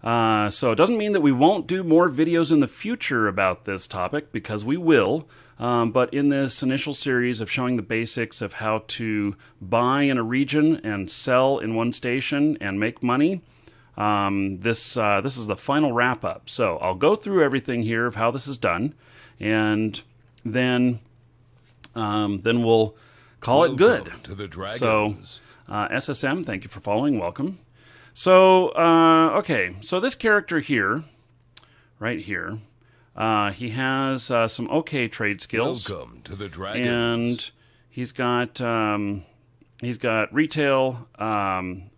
So it doesn't mean that we won't do more videos in the future about this topic, because we will. But in this initial series of showing the basics of how to buy in a region and sell in one station and make money, this is the final wrap-up. So I'll go through everything here of how this is done, and then we'll call it good. To the dragons. So SSM, thank you for following. Welcome. So, okay, so this character here, right here, he has some okay trade skills. Welcome to the dragons. And he's got retail,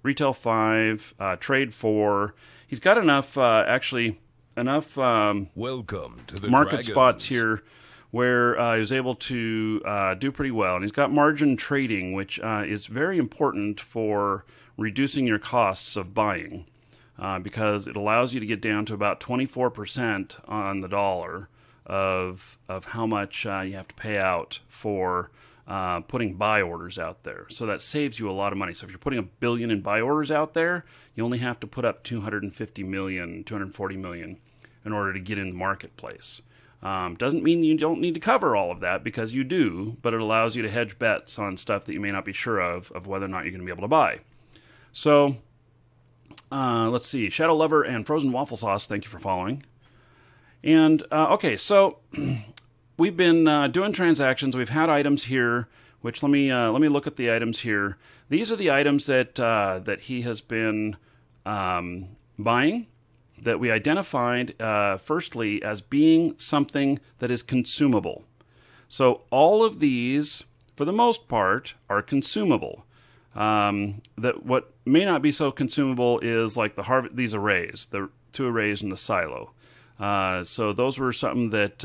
retail 5, trade 4. He's got enough, enough Welcome to the market dragons. spots here where he was able to do pretty well. And he's got margin trading, which is very important for reducing your costs of buying, because it allows you to get down to about 24% on the dollar of how much you have to pay out for putting buy orders out there. So that saves you a lot of money. So if you're putting $1 billion in buy orders out there, you only have to put up 250 million, 240 million in order to get in the marketplace. Doesn't mean you don't need to cover all of that, because you do, but it allows you to hedge bets on stuff that you may not be sure of whether or not you're going to be able to buy. So, let's see. Shadow Lover and Frozen Waffle Sauce, thank you for following. And, okay, so we've been doing transactions. We've had items here, which let me look at the items here. These are the items that he has been buying, that we identified firstly as being something that is consumable. So all of these, for the most part, are consumable. That what may not be so consumable is like these arrays, the 2 arrays in the silo. So those were something that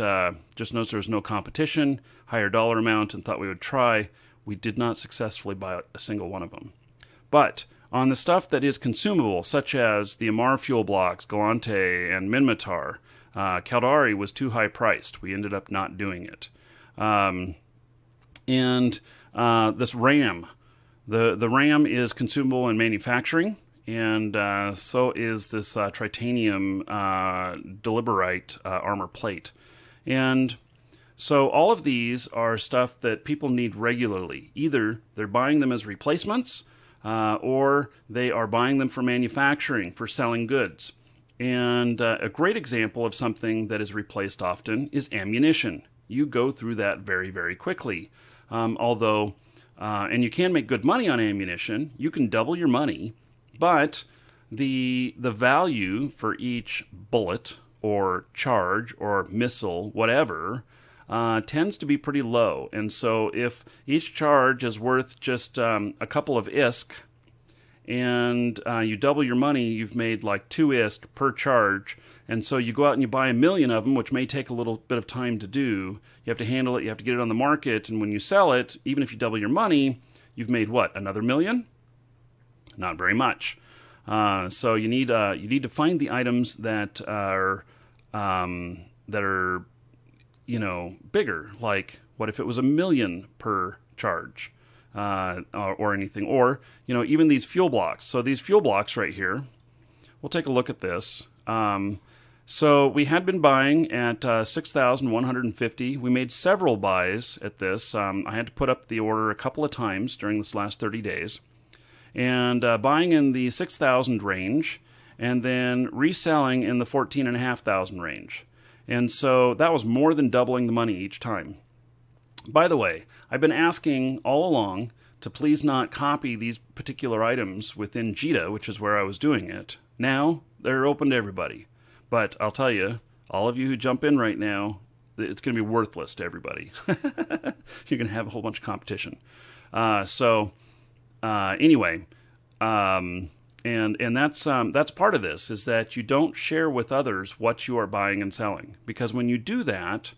just noticed there was no competition, higher dollar amount, and thought we would try. We did not successfully buy a single one of them. But on the stuff that is consumable, such as the Amar fuel blocks, Galante, and Minmatar, Caldari was too high priced. We ended up not doing it. And this RAM, the RAM is consumable in manufacturing, and so is this Tritanium Deliberite armor plate. And so all of these are stuff that people need regularly. Either they're buying them as replacements, or they are buying them for manufacturing, for selling goods. And a great example of something that is replaced often is ammunition. You go through that very, very quickly. And you can make good money on ammunition. You can double your money, but the value for each bullet or charge or missile, whatever, tends to be pretty low. And so if each charge is worth just a couple of ISK, and you double your money, you've made like 2 ISK per charge. And so you go out and you buy 1 million of them, which may take a little bit of time to do. You have to handle it, you have to get it on the market, and when you sell it, even if you double your money, you've made what, another 1 million? Not very much. So you need to find the items that are bigger. Like, what if it was 1 million per charge, or anything, or even these fuel blocks. So these fuel blocks right here, we'll take a look at this. So we had been buying at 6,150. We made several buys at this. I had to put up the order a couple of times during this last 30 days. And buying in the 6,000 range, and then reselling in the 14,500 range. And so that was more than doubling the money each time. By the way, I've been asking all along to please not copy these particular items within JITA, which is where I was doing it. Now, they're open to everybody. But I'll tell you, all of you who jump in right now, it's going to be worthless to everybody. You're going to have a whole bunch of competition. Anyway, and that's part of this, is that you don't share with others what you are buying and selling. Because when you do that,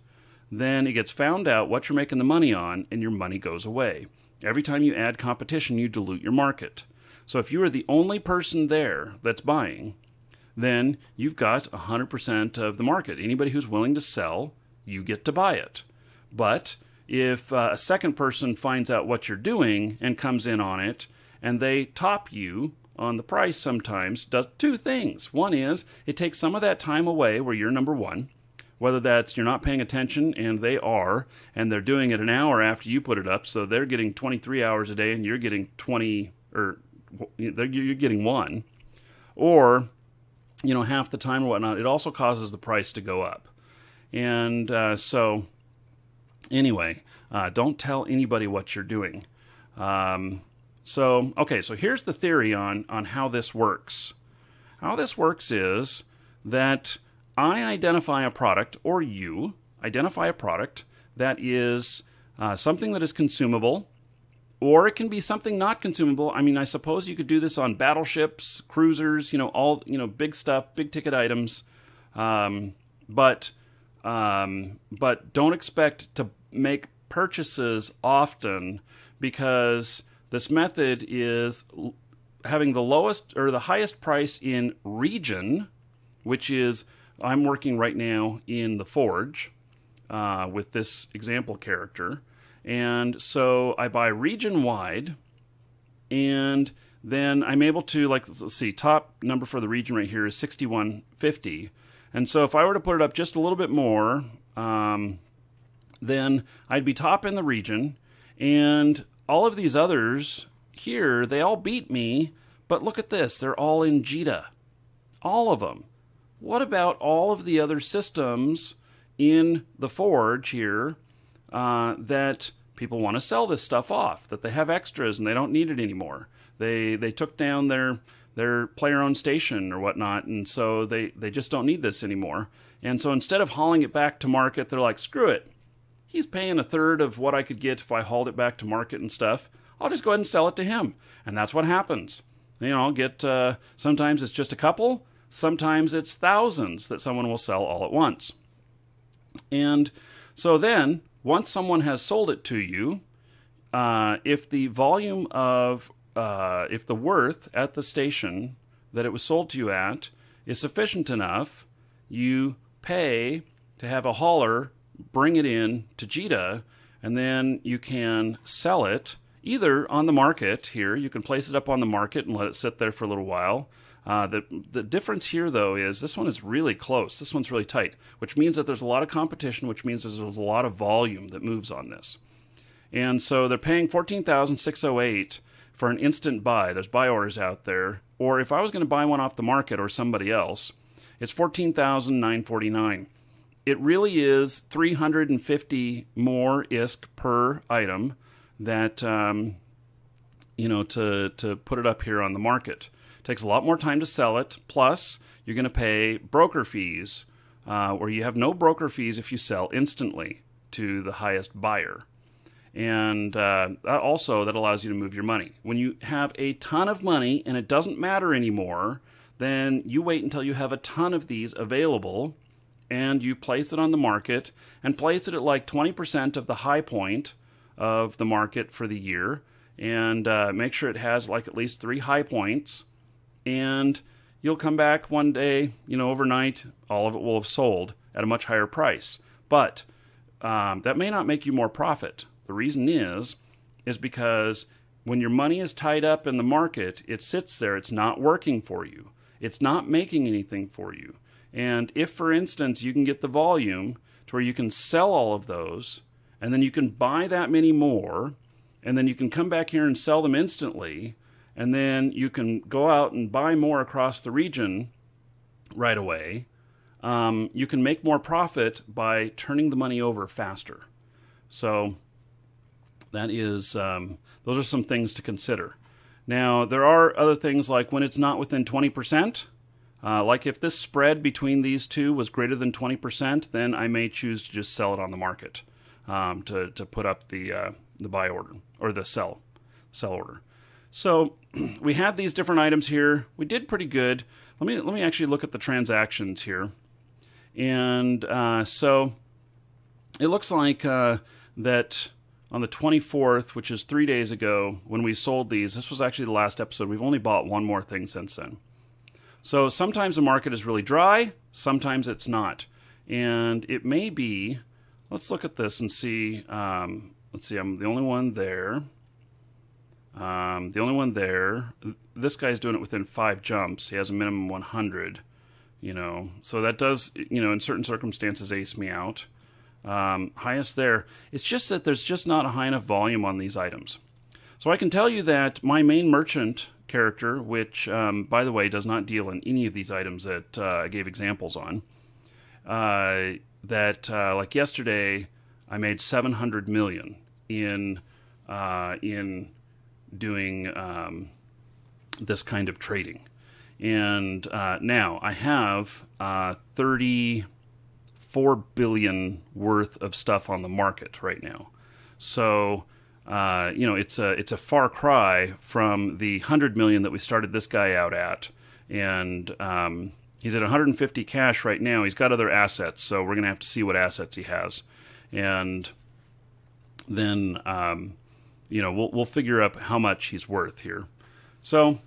then it gets found out what you're making the money on, and your money goes away. Every time you add competition, you dilute your market. So if you are the only person there that's buying, then you've got 100% of the market. Anybody who's willing to sell, you get to buy it. But if a second person finds out what you're doing and comes in on it, and they top you on the price sometimes does two things. One is it takes some of that time away where you're number one, whether that's you're not paying attention and they are, and they're doing it an hour after you put it up, so they're getting 23 hours a day and you're getting 20, or you're getting 1, or half the time or whatnot. It also causes the price to go up. And so anyway, don't tell anybody what you're doing. So here's the theory on how this works. How this works is that I identify a product, or you identify a product that is something that is consumable, or it can be something not consumable. I mean, I suppose you could do this on battleships, cruisers, all big stuff, big ticket items, but don't expect to make purchases often, because this method is having the lowest or the highest price in region, which is, I'm working right now in the Forge with this example character. And so I buy region-wide, and then I'm able to, let's see, top number for the region right here is 6150. And so if I were to put it up just a little bit more, then I'd be top in the region, and all of these others here, they all beat me, but look at this, they're all in JITA. All of them. What about all of the other systems in the Forge here that people want to sell this stuff off, that they have extras and they don't need it anymore? They took down their player-owned station or whatnot, and so they just don't need this anymore. And so instead of hauling it back to market, they're like, screw it. He's paying a third of what I could get if I hauled it back to market and stuff. I'll just go ahead and sell it to him. And that's what happens. I'll get, sometimes it's just a couple, sometimes it's thousands that someone will sell all at once. And so then, once someone has sold it to you, if the volume of, if the worth at the station that it was sold to you at is sufficient enough, you pay to have a hauler bring it in to JITA, and then you can sell it either on the market here. You can place it up on the market and let it sit there for a little while. The difference here, though, is this one is really close. This one's really tight, which means that there's a lot of competition, which means there's a lot of volume that moves on this. And so they're paying $14,608 for an instant buy. There's buy orders out there. Or if I was going to buy one off the market or somebody else, it's $14,949. It really is 350 more ISK per item that, to put it up here on the market. It takes a lot more time to sell it, plus you're going to pay broker fees, where you have no broker fees if you sell instantly to the highest buyer. And that allows you to move your money. When you have a ton of money and it doesn't matter anymore, then you wait until you have a ton of these available, and you place it on the market, and place it at like 20% of the high point of the market for the year, and make sure it has like at least 3 high points, and you'll come back one day, overnight, all of it will have sold at a much higher price. But that may not make you more profit. The reason is because when your money is tied up in the market, it sits there, it's not working for you. It's not making anything for you. And if, for instance, you can get the volume to where you can sell all of those, and then you can buy that many more, and then you can come back here and sell them instantly, and then you can go out and buy more across the region right away, you can make more profit by turning the money over faster. So that is, those are some things to consider. Now, there are other things like when it's not within 20%, like if this spread between these two was greater than 20%, then I may choose to just sell it on the market, to put up the buy order or the sell order. So we had these different items here. We did pretty good. Let me actually look at the transactions here, and so it looks like that on the 24th, which is 3 days ago, when we sold these. This was actually the last episode. We've only bought one more thing since then. So sometimes the market is really dry, sometimes it's not. And it may be, let's look at this and see, let's see, I'm the only one there. The only one there, this guy's doing it within 5 jumps. He has a minimum 100, So that does, in certain circumstances ace me out. Highest there. It's just that there's just not a high enough volume on these items. So I can tell you that my main merchant character, which, by the way, does not deal in any of these items that I gave examples on, like yesterday, I made 700 million in doing this kind of trading. And now I have 34 billion worth of stuff on the market right now. So, it's a far cry from the 100 million that we started this guy out at. And he's at 150 cash right now. He's got other assets, so we're going to have to see what assets he has. And then, we'll figure out how much he's worth here. So,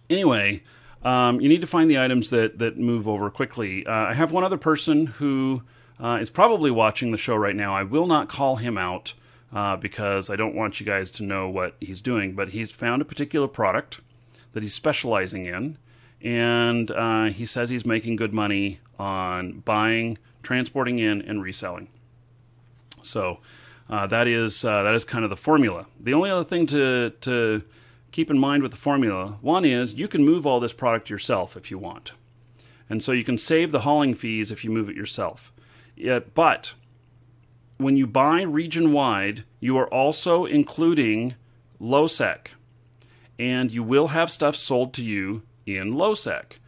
anyway, you need to find the items that move over quickly. I have one other person who is probably watching the show right now. I will not call him out because I don't want you guys to know what he's doing. But he's found a particular product that he's specializing in, and he says he's making good money on buying, transporting in, and reselling. So that is kind of the formula. The only other thing to keep in mind with the formula, one is you can move all this product yourself if you want. And so you can save the hauling fees if you move it yourself. But when you buy region-wide, you are also including low-sec. And you will have stuff sold to you in low-sec.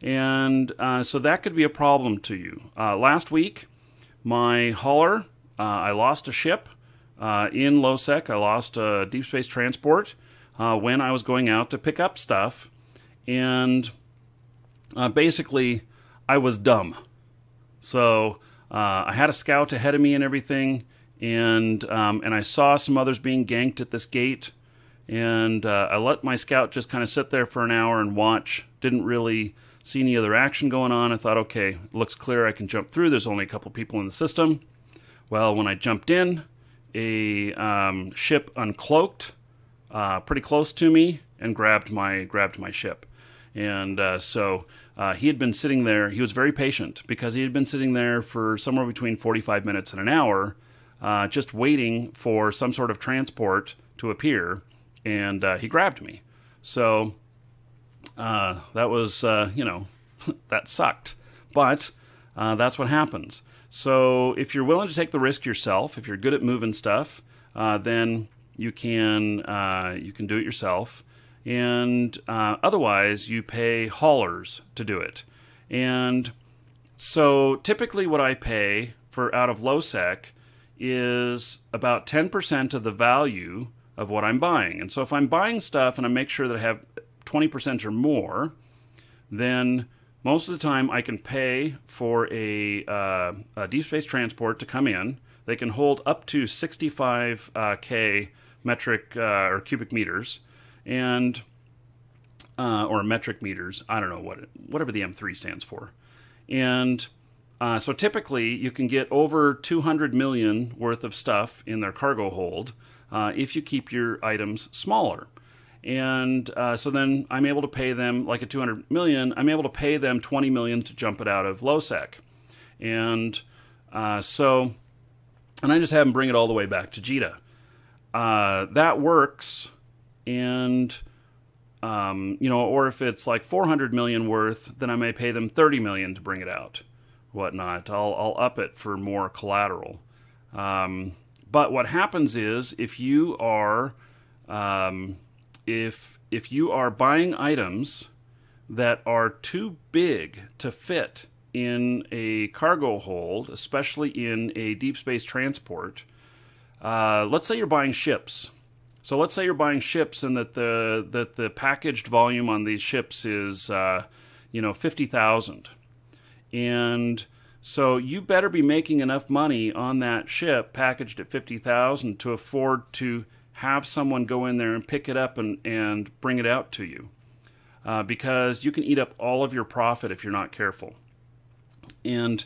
And so that could be a problem to you. Last week, my hauler, I lost a ship in low-sec. I lost a deep space transport when I was going out to pick up stuff. And basically, I was dumb. So I had a scout ahead of me and everything, and I saw some others being ganked at this gate, and I let my scout just kind of sit there for an hour and watch. Didn't really see any other action going on. I thought, okay, it looks clear, I can jump through. There's only a couple people in the system. Well, when I jumped in, a ship uncloaked pretty close to me and grabbed my ship. And so he had been sitting there. He was very patient because he had been sitting there for somewhere between 45 minutes and an hour just waiting for some sort of transport to appear, and he grabbed me. So that was, that sucked. But that's what happens. So if you're willing to take the risk yourself, if you're good at moving stuff, then you can do it yourself. And otherwise, you pay haulers to do it. And so typically what I pay for out of low-sec is about 10% of the value of what I'm buying. And so if I'm buying stuff and I make sure that I have 20% or more, then most of the time I can pay for a deep space transport to come in. They can hold up to 65K metric or cubic meters, and or metric meters. I don't know whatever the M3 stands for. And so typically you can get over 200 million worth of stuff in their cargo hold if you keep your items smaller. And so then I'm able to pay them, like a 200 million, I'm able to pay them 20 million to jump it out of low-sec. And so I just have them bring it all the way back to JITA. That works, and or if it's like 400 million worth, then I may pay them 30 million to bring it out, whatnot. I'll up it for more collateral. But what happens is if you are if you are buying items that are too big to fit in a cargo hold, especially in a deep space transport, let's say you're buying ships. So let's say you're buying ships and that the packaged volume on these ships is 50,000. And so you better be making enough money on that ship packaged at 50,000 to afford to have someone go in there and pick it up and bring it out to you. Because you can eat up all of your profit if you're not careful. And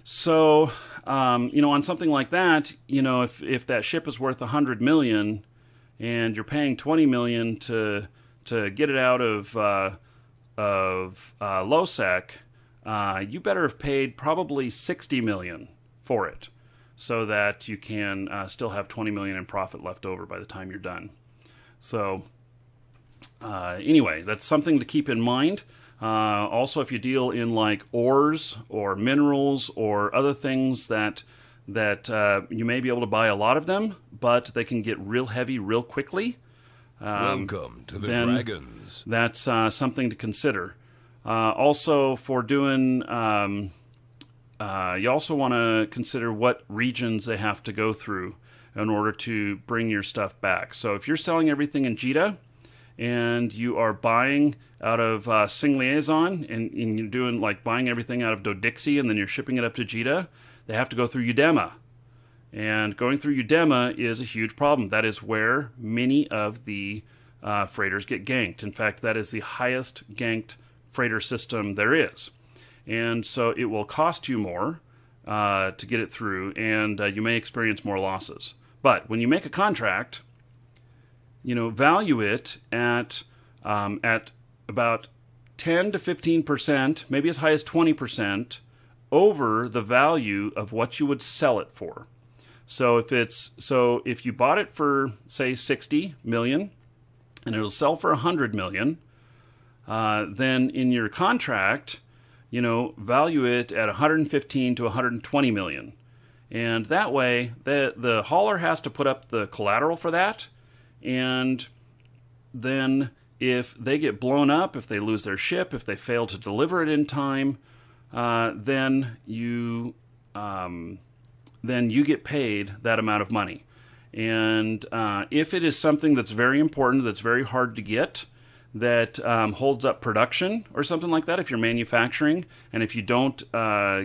so, on something like that, if that ship is worth 100 million and you're paying 20 million to get it out of low sec, you better have paid probably 60 million for it, so that you can still have 20 million in profit left over by the time you're done. So anyway, that's something to keep in mind. Also, if you deal in like ores or minerals or other things that you may be able to buy a lot of them, but they can get real heavy real quickly. Welcome to the Dragons. That's something to consider. Also, for doing, you also want to consider what regions they have to go through in order to bring your stuff back. So if you're selling everything in JITA and you are buying out of Sing Liaison and you're doing like buying everything out of Dodixie and then you're shipping it up to JITA, they have to go through Udema. And going through Udema is a huge problem. That is where many of the freighters get ganked. In fact, that is the highest ganked freighter system there is. And so it will cost you more to get it through, and you may experience more losses. But when you make a contract, value it at about 10 to 15%, maybe as high as 20%, over the value of what you would sell it for. So if you bought it for, say, 60 million, and it'll sell for 100 million, then in your contract, value it at 115 to 120 million. And that way, the hauler has to put up the collateral for that, and then if they get blown up, if they lose their ship, if they fail to deliver it in time, then you get paid that amount of money. And if it is something that's very important, that's very hard to get, that holds up production or something like that, if you're manufacturing, and if you don't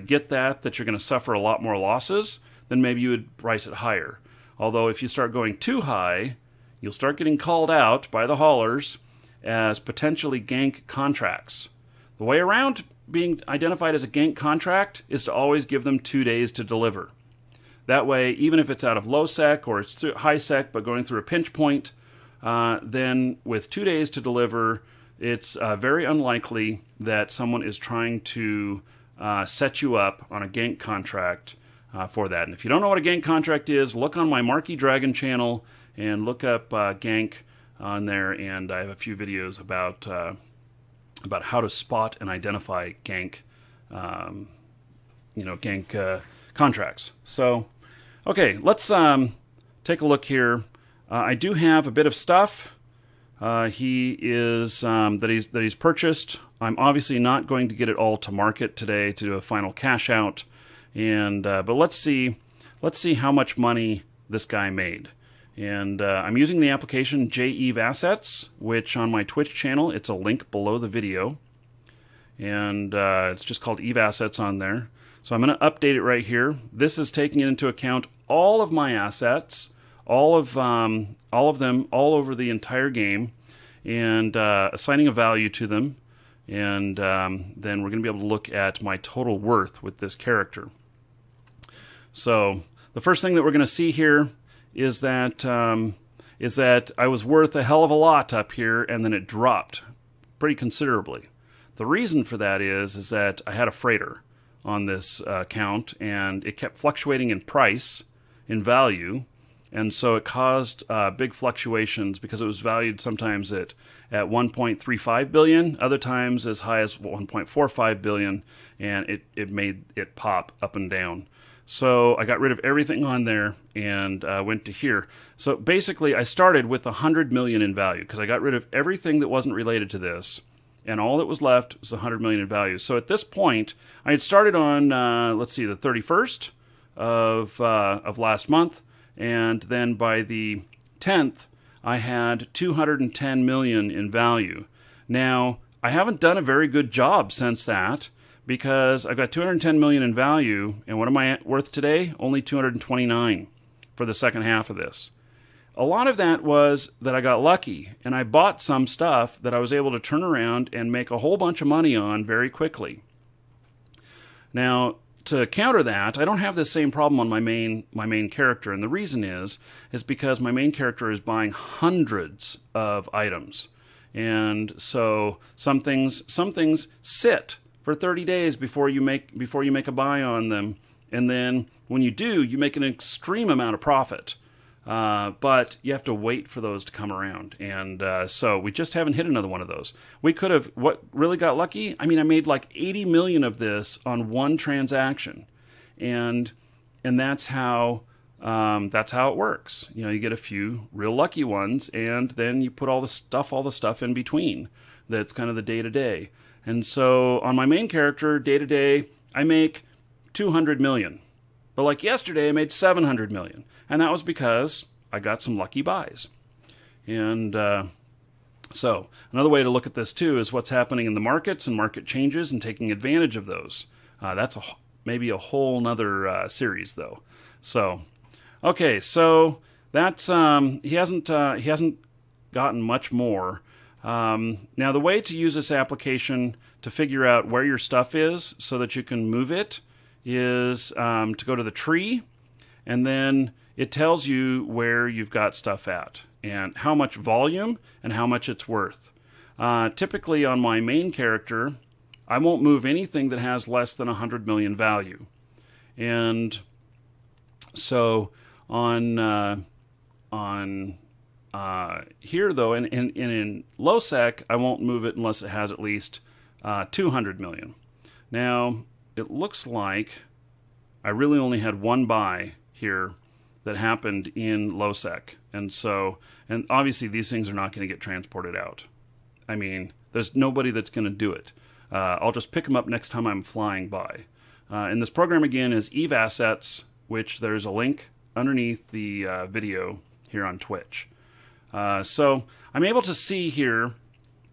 get that you're going to suffer a lot more losses, then maybe you would price it higher. Although if you start going too high, you'll start getting called out by the haulers as potentially gank contracts. The way around being identified as a gank contract is to always give them 2 days to deliver. That way, even if it's out of low sec or it's high sec but going through a pinch point, then with 2 days to deliver, it's very unlikely that someone is trying to set you up on a gank contract for that. And if you don't know what a gank contract is, look on my Markee Dragon channel and look up gank on there, and I have a few videos about how to spot and identify gank, gank contracts. So, okay, let's take a look here. I do have a bit of stuff. He is that he's purchased. I'm obviously not going to get it all to market today to do a final cash out, and but let's see how much money this guy made. And I'm using the application JEVE Assets, which on my Twitch channel, it's a link below the video. And it's just called Eve Assets on there. So I'm going to update it right here. This is taking into account all of my assets, all of them, all over the entire game, and assigning a value to them. And then we're going to be able to look at my total worth with this character. So the first thing that we're going to see here is that I was worth a hell of a lot up here, and then it dropped pretty considerably. The reason for that is that I had a freighter on this account, and it kept fluctuating in price, in value, and so it caused big fluctuations because it was valued sometimes at 1.35 billion, other times as high as 1.45 billion, and it made it pop up and down. So I got rid of everything on there and went to here. So basically I started with 100 million in value because I got rid of everything that wasn't related to this, and all that was left was 100 million in value. So at this point, I had started on, let's see, the 31st of last month, and then by the 10th, I had 210 million in value. Now, I haven't done a very good job since that, because I've got 210 million in value, and what am I worth today? Only 229 for the second half of this. A lot of that was that I got lucky, and I bought some stuff that I was able to turn around and make a whole bunch of money on very quickly. Now, to counter that, I don't have this same problem on my main character, and the reason is because my main character is buying hundreds of items, and so some things sit for 30 days before you make a buy on them, and then when you do, you make an extreme amount of profit. But you have to wait for those to come around. And so we just haven't hit another one of those. We could have, what really got lucky, I mean, I made like 80 million of this on one transaction. And that's how it works. You know, you get a few real lucky ones, and then you put all the stuff in between. That's kind of the day-to-day. And so on my main character, day-to-day, I make 200 million. But like yesterday, I made 700 million. And that was because I got some lucky buys. And so another way to look at this too is what's happening in the markets and market changes and taking advantage of those. That's maybe a whole nother series though. So, okay, so that's he hasn't gotten much more. Now the way to use this application to figure out where your stuff is so that you can move it is to go to the tree, and then it tells you where you've got stuff at and how much volume and how much it's worth. Typically on my main character, I won't move anything that has less than 100 million value. And so on here though, in low sec, I won't move it unless it has at least 200 million. Now, it looks like I really only had one buy here that happened in low sec. And obviously these things are not going to get transported out. I mean, there's nobody that's going to do it. I'll just pick them up next time I'm flying by. And this program again is Eve Assets, which there's a link underneath the video here on Twitch. So I'm able to see here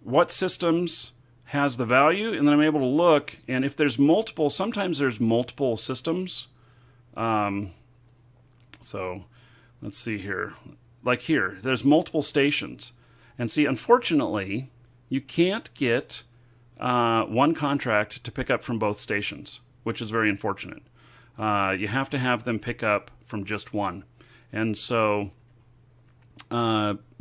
what systems has the value, and then I'm able to look, and if there's multiple, sometimes there's multiple systems. So let's see here. Like here, there's multiple stations. And see, unfortunately, you can't get one contract to pick up from both stations, which is very unfortunate. You have to have them pick up from just one. And so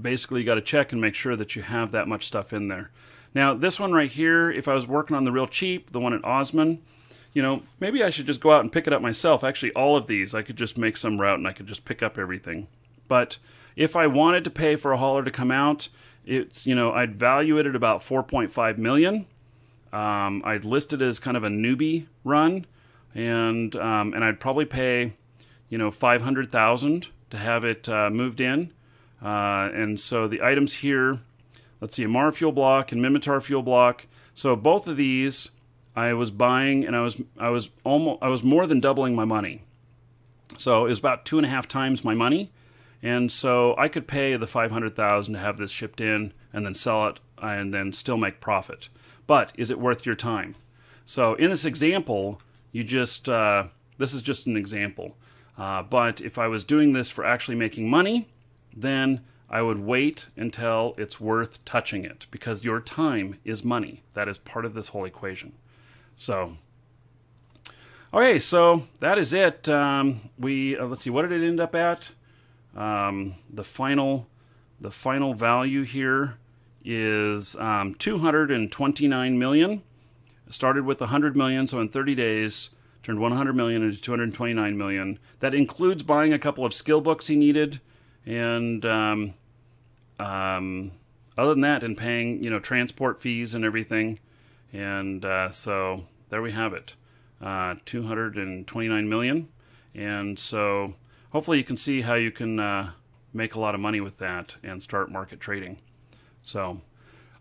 basically you got to check and make sure that you have that much stuff in there. Now, this one right here, if I was working on the real cheap, the one at Osman, you know, maybe I should just go out and pick it up myself. Actually, all of these, I could just make some route and I could just pick up everything. But if I wanted to pay for a hauler to come out, it's, you know, I'd value it at about 4.5 million. I'd list it as kind of a newbie run, and I'd probably pay, you know, 500,000 to have it moved in. And so the items here, let's see, a Mar fuel block and Mimitar fuel block. So both of these I was buying, and I was more than doubling my money. So it was about 2.5 times my money, and so I could pay the 500,000 to have this shipped in and then sell it and then still make profit. But is it worth your time? So in this example, you just this is just an example. But if I was doing this for actually making money, then I would wait until it's worth touching it, because your time is money. That is part of this whole equation. So, okay, so that is it. Let's see, what did it end up at? The final value here is 229 million. Started with 100 million, so in 30 days turned 100 million into 229 million. That includes buying a couple of skill books he needed, and other than that, and paying, you know, transport fees and everything. And so there we have it, 229 million. And so hopefully you can see how you can make a lot of money with that and start market trading. So,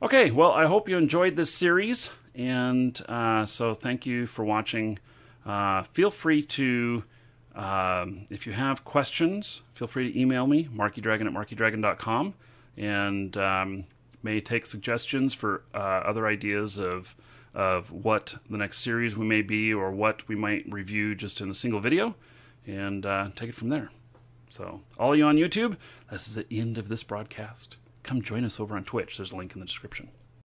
okay, well, I hope you enjoyed this series. And so thank you for watching. Feel free to, if you have questions, feel free to email me, markeedragon@markeedragon.com, and may take suggestions for other ideas of what the next series we may be, or what we might review just in a single video, and take it from there. So, all you on YouTube, this is the end of this broadcast. Come join us over on Twitch. There's a link in the description.